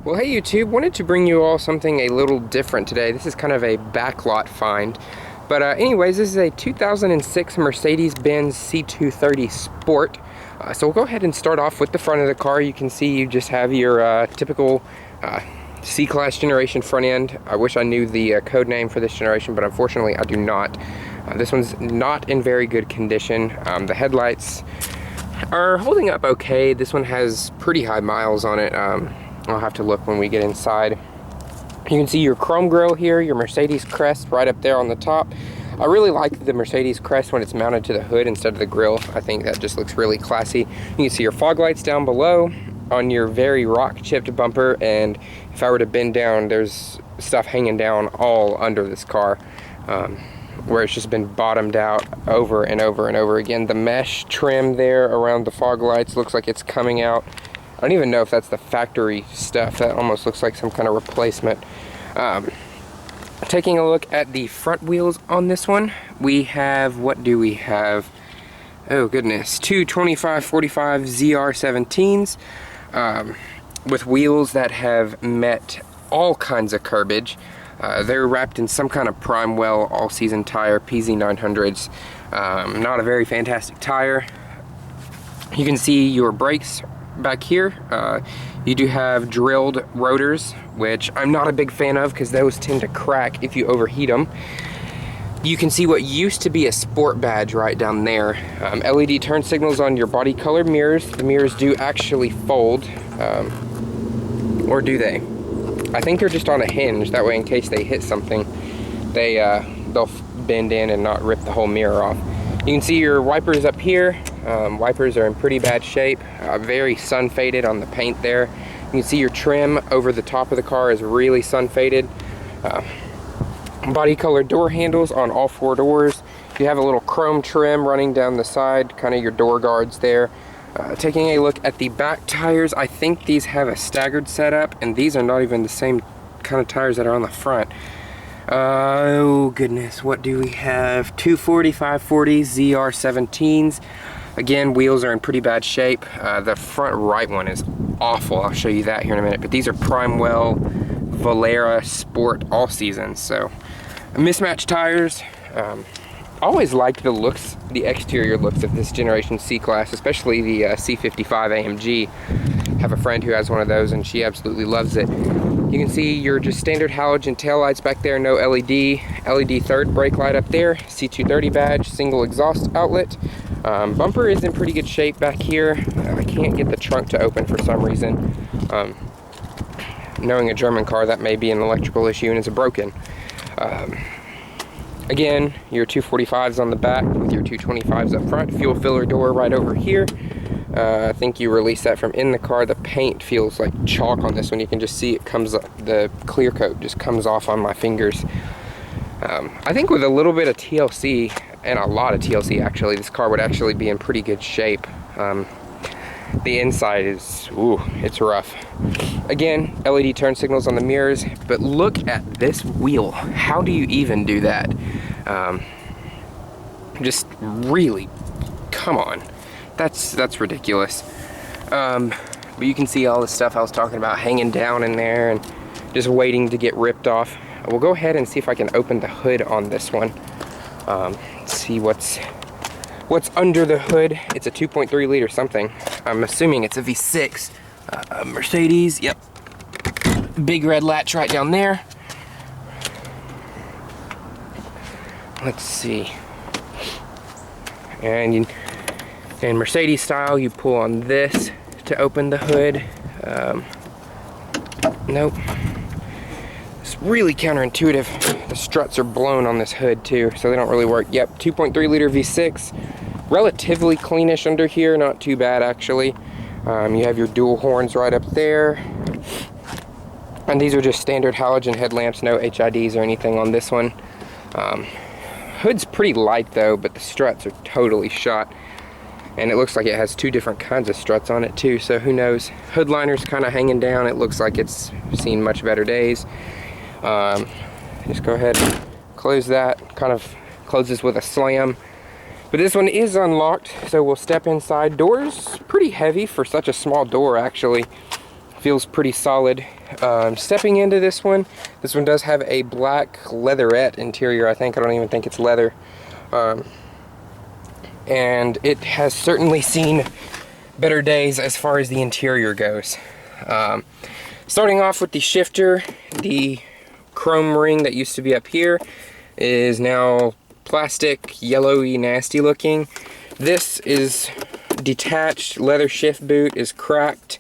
Well, hey YouTube, wanted to bring you all something a little different today. This is kind of a backlot find. But anyways, this is a 2006 Mercedes-Benz C230 Sport. So we'll go ahead and start off with the front of the car. You can see you just have your typical C-Class generation front end. I wish I knew the code name for this generation, but unfortunately I do not. This one's not in very good condition. The headlights are holding up okay. This one has pretty high miles on it. I'll have to look when we get inside. You can see your chrome grille here, your Mercedes crest right up there on the top. I really like the Mercedes crest when it's mounted to the hood instead of the grille. I think that just looks really classy. You can see your fog lights down below on your very rock chipped bumper, and if I were to bend down, there's stuff hanging down all under this car, where it's just been bottomed out over and over and over again. The mesh trim there around the fog lights looks like it's coming out. I don't even know if that's the factory stuff. That almost looks like some kind of replacement. Taking a look at the front wheels on this one, we have, what do we have? Oh goodness, two 25/45 ZR17s with wheels that have met all kinds of curbage. They're wrapped in some kind of Primewell all-season tire, PZ900s. Not a very fantastic tire. You can see your brakes back here. You do have drilled rotors, which I'm not a big fan of because those tend to crack if you overheat them. You can see what used to be a sport badge right down there. LED turn signals on your body color mirrors. The mirrors do actually fold, or do they? I think they're just on a hinge, that way in case they hit something, they'll bend in and not rip the whole mirror off. You can see your wipers up here. Wipers are in pretty bad shape, very sun faded on the paint there. You can see your trim over the top of the car is really sun faded. Body color door handles on all four doors. You have a little chrome trim running down the side, kind of your door guards there. Taking a look at the back tires, I think these have a staggered setup, and these are not even the same kind of tires that are on the front. Oh goodness, what do we have? Two 45/40 ZR17s. Again, wheels are in pretty bad shape. The front right one is awful. I'll show you that here in a minute. But these are Primewell Valera Sport all seasons. So mismatched tires. Always liked the looks, the exterior looks of this generation C-Class, especially the C55 AMG. Have a friend who has one of those and she absolutely loves it. You can see your just standard halogen taillights back there, no LED. LED third brake light up there, C230 badge, single exhaust outlet. Bumper is in pretty good shape back here. I can't get the trunk to open for some reason. Knowing a German car, that may be an electrical issue and it's broken. Again, your 245s on the back with your 225s up front. Fuel filler door right over here. I think you release that from in the car. The paint feels like chalk on this one. You can just see it comes up, the clear coat just comes off on my fingers. I think with a little bit of TLC, and a lot of TLC actually, this car would actually be in pretty good shape. The inside is, ooh, it's rough. Again, LED turn signals on the mirrors, but look at this wheel. How do you even do that? Just really, come on. That's ridiculous. But you can see all the stuff I was talking about hanging down in there and just waiting to get ripped off. We'll go ahead and see if I can open the hood on this one. See what's under the hood. It's a 2.3 liter something. I'm assuming it's a V6. Mercedes, yep. Big red latch right down there. Let's see. And in Mercedes style, you pull on this to open the hood. Nope. It's really counterintuitive. The struts are blown on this hood too, so they don't really work. Yep, 2.3 liter V6. Relatively cleanish under here, not too bad actually. You have your dual horns right up there. And these are just standard halogen headlamps, no HIDs or anything on this one. Hood's pretty light though, but the struts are totally shot. And it looks like it has two different kinds of struts on it too, so who knows. Hood liner's kind of hanging down. It looks like it's seen much better days. Just go ahead and close that. Kind of closes with a slam. But this one is unlocked, so we'll step inside. Door's pretty heavy for such a small door actually. Feels pretty solid. Stepping into this one does have a black leatherette interior, I think. I don't even think it's leather. And it has certainly seen better days as far as the interior goes. Starting off with the shifter, the chrome ring that used to be up here is now plastic, yellowy, nasty looking. This is detached. Leather shift boot is cracked.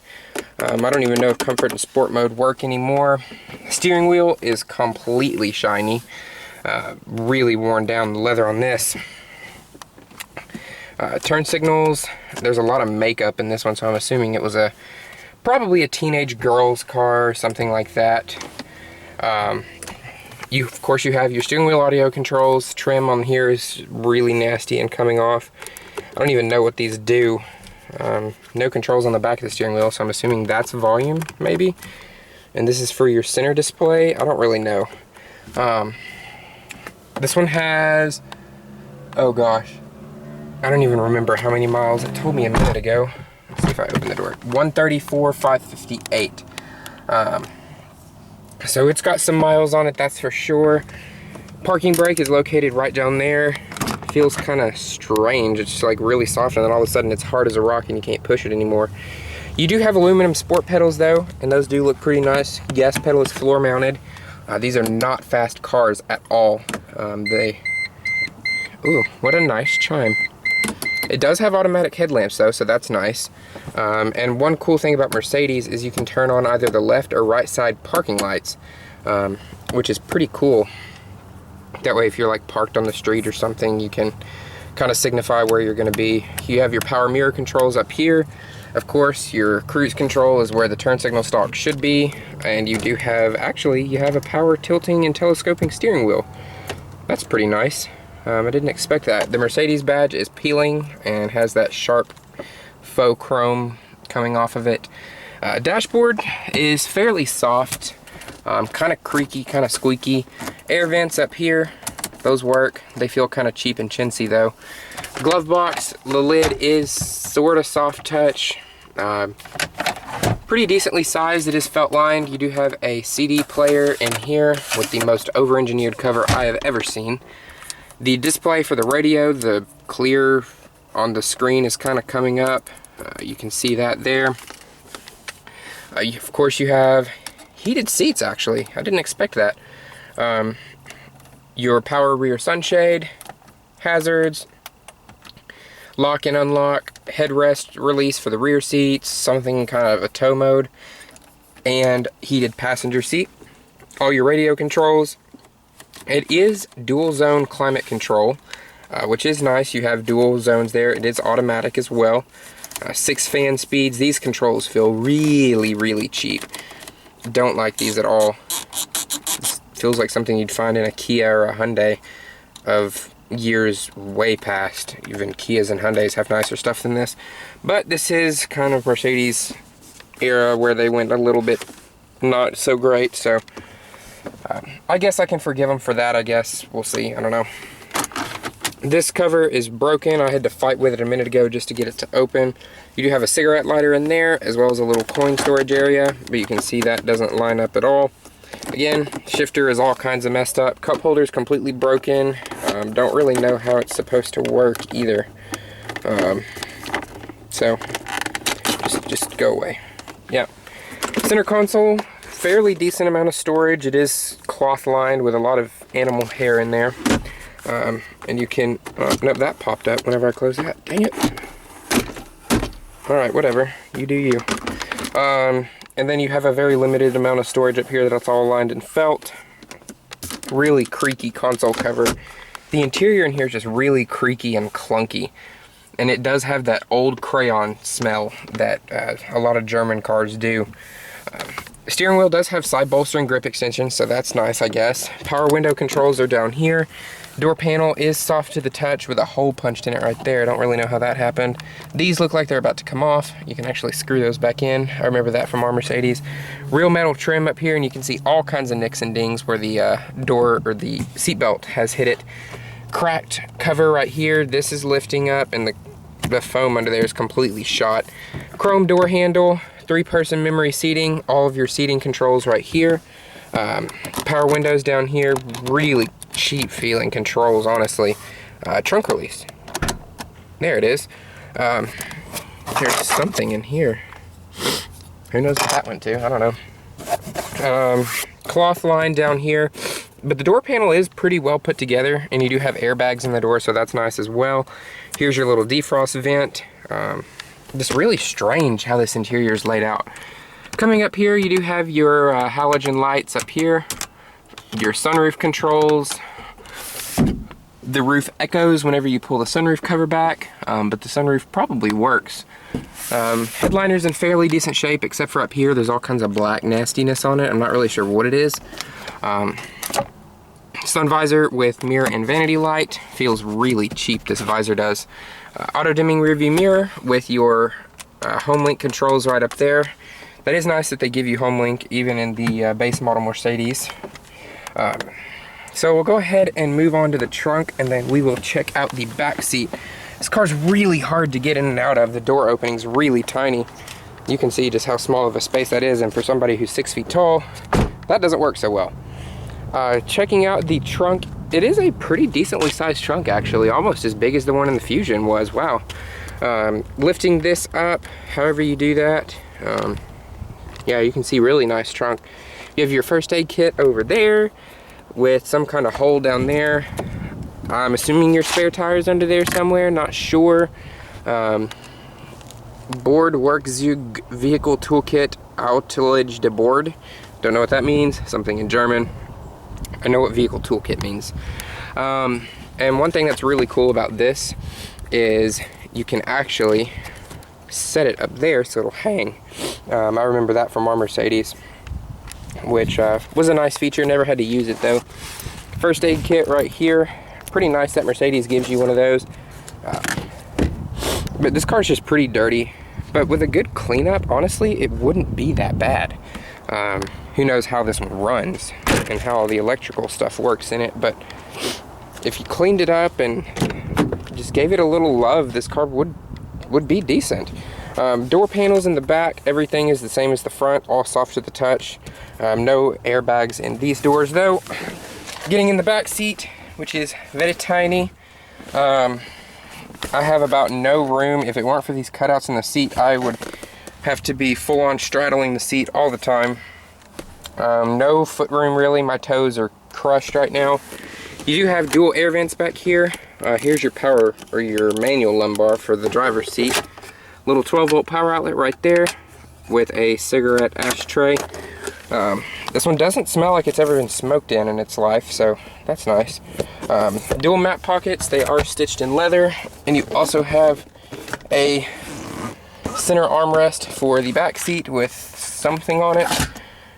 I don't even know if comfort and sport mode work anymore. Steering wheel is completely shiny. Really worn down, the leather on this. Turn signals, there's a lot of makeup in this one, so I'm assuming it was probably a teenage girl's car or something like that. Of course you have your steering wheel audio controls. Trim on here is really nasty and coming off. I don't even know what these do. No controls on the back of the steering wheel, so I'm assuming that's volume, maybe. And this is for your center display. I don't really know. This one has, oh gosh, I don't even remember how many miles. It told me a minute ago. Let's see if I open the door. 134,558. So it's got some miles on it, that's for sure. Parking brake is located right down there. Feels kind of strange. It's just like really soft, and then all of a sudden it's hard as a rock and you can't push it anymore. You do have aluminum sport pedals though, and those do look pretty nice. Gas pedal is floor mounted. These are not fast cars at all. Ooh, what a nice chime. It does have automatic headlamps though, so that's nice. And one cool thing about Mercedes is you can turn on either the left or right side parking lights, which is pretty cool. That way if you're like parked on the street or something, you can kind of signify where you're going to be. You have your power mirror controls up here. Of course, your cruise control is where the turn signal stalk should be. And you do have, actually, you have a power tilting and telescoping steering wheel. That's pretty nice. I didn't expect that. The Mercedes badge is peeling and has that sharp faux chrome coming off of it. Dashboard is fairly soft, kind of creaky, kind of squeaky. Air vents up here, those work. They feel kind of cheap and chintzy though. Glove box, the lid is sort of soft touch. Pretty decently sized. It is felt lined. You do have a CD player in here with the most over-engineered cover I have ever seen. The display for the radio, the clear on the screen is kind of coming up. You can see that there. Of course you have heated seats actually. I didn't expect that. Your power rear sunshade, hazards, lock and unlock, headrest release for the rear seats, something kind of a tow mode, and heated passenger seat. All your radio controls. It is dual zone climate control, which is nice. You have dual zones there. It is automatic as well. 6 fan speeds. These controls feel really, really cheap. Don't like these at all. This feels like something you'd find in a Kia or a Hyundai of years way past. Even Kias and Hyundais have nicer stuff than this. But this is kind of Mercedes era where they went a little bit not so great, so I guess I can forgive them for that, I guess. We'll see. I don't know. This cover is broken. I had to fight with it a minute ago just to get it to open. You do have a cigarette lighter in there, as well as a little coin storage area, but you can see that doesn't line up at all. Again, shifter is all kinds of messed up. Cup holder is completely broken. Don't really know how it's supposed to work either. So, just go away. Yeah. Center console, fairly decent amount of storage. It is cloth lined with a lot of animal hair in there. And you can, no, that popped up whenever I closed that. Dang it. Alright, whatever. You do you. And then you have a very limited amount of storage up here that's all lined in felt. Really creaky console cover. The interior in here is just really creaky and clunky. And it does have that old crayon smell that a lot of German cars do. The steering wheel does have side bolstering grip extensions, so that's nice, I guess. Power window controls are down here. Door panel is soft to the touch with a hole punched in it right there. I don't really know how that happened. These look like they're about to come off. You can actually screw those back in. I remember that from our Mercedes. Real metal trim up here, and you can see all kinds of nicks and dings where the door or the seatbelt has hit it. Cracked cover right here. This is lifting up, and the foam under there is completely shot. Chrome door handle. 3-person memory seating, all of your seating controls right here. Power windows down here, really cheap feeling controls, honestly. Trunk release. There it is. There's something in here. Who knows what that went to? I don't know. Cloth line down here. But the door panel is pretty well put together, and you do have airbags in the door, so that's nice as well. Here's your little defrost vent. Just really strange how this interior is laid out. Coming up here, you do have your halogen lights up here, your sunroof controls. The roof echoes whenever you pull the sunroof cover back, but the sunroof probably works. Headliner's in fairly decent shape, except for up here, there's all kinds of black nastiness on it. I'm not really sure what it is. Sun visor with mirror and vanity light. Feels really cheap, this visor does. Auto dimming rear view mirror with your home link controls right up there. That is nice that they give you home link even in the base model Mercedes. So we'll go ahead and move on to the trunk, and then we will check out the back seat. This car's really hard to get in and out of. The door opening's really tiny. You can see just how small of a space that is, and for somebody who's 6 feet tall, that doesn't work so well. Checking out the trunk, it is a pretty decently sized trunk actually, almost as big as the one in the Fusion was. Wow. Lifting this up, however you do that, yeah, you can see really nice trunk. You have your first aid kit over there with some kind of hole down there. I'm assuming your spare tires under there somewhere, not sure. Board Werkzeug Vehicle Toolkit Outillage de Board. Don't know what that means, something in German. I know what vehicle toolkit means. And one thing that's really cool about this is you can actually set it up there so it'll hang. I remember that from our Mercedes, which was a nice feature. Never had to use it though. First aid kit right here. Pretty nice that Mercedes gives you one of those. But this car's just pretty dirty. But with a good cleanup, honestly, it wouldn't be that bad. Who knows how this one runs and how all the electrical stuff works in it, but if you cleaned it up and just gave it a little love, this car would be decent. Door panels in the back, everything is the same as the front, all soft to the touch. No airbags in these doors though. Getting in the back seat, which is very tiny. I have about no room. If it weren't for these cutouts in the seat, I would have to be full on straddling the seat all the time. No foot room really, my toes are crushed right now. You do have dual air vents back here. Here's your power, or your manual lumbar for the driver's seat. Little 12-volt power outlet right there with a cigarette ashtray. This one doesn't smell like it's ever been smoked in its life, so that's nice. Dual map pockets, they are stitched in leather, and you also have a center armrest for the back seat with something on it.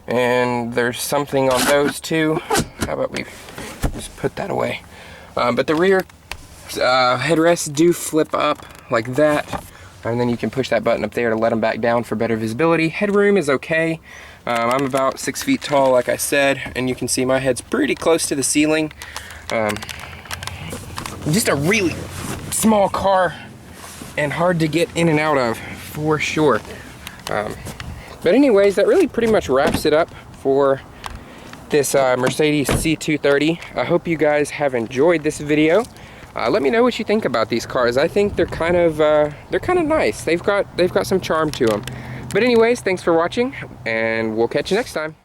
And there's something on those too. How about we just put that away? But the rear headrests do flip up like that, and then you can push that button up there to let them back down for better visibility. Headroom is okay. I'm about 6 feet tall, like I said, and you can see my head's pretty close to the ceiling. Just a really small car and hard to get in and out of for sure. But anyways, that really pretty much wraps it up for this Mercedes C230. I hope you guys have enjoyed this video. Let me know what you think about these cars. I think they're kind of nice. They've got some charm to them. But anyways, thanks for watching, and we'll catch you next time.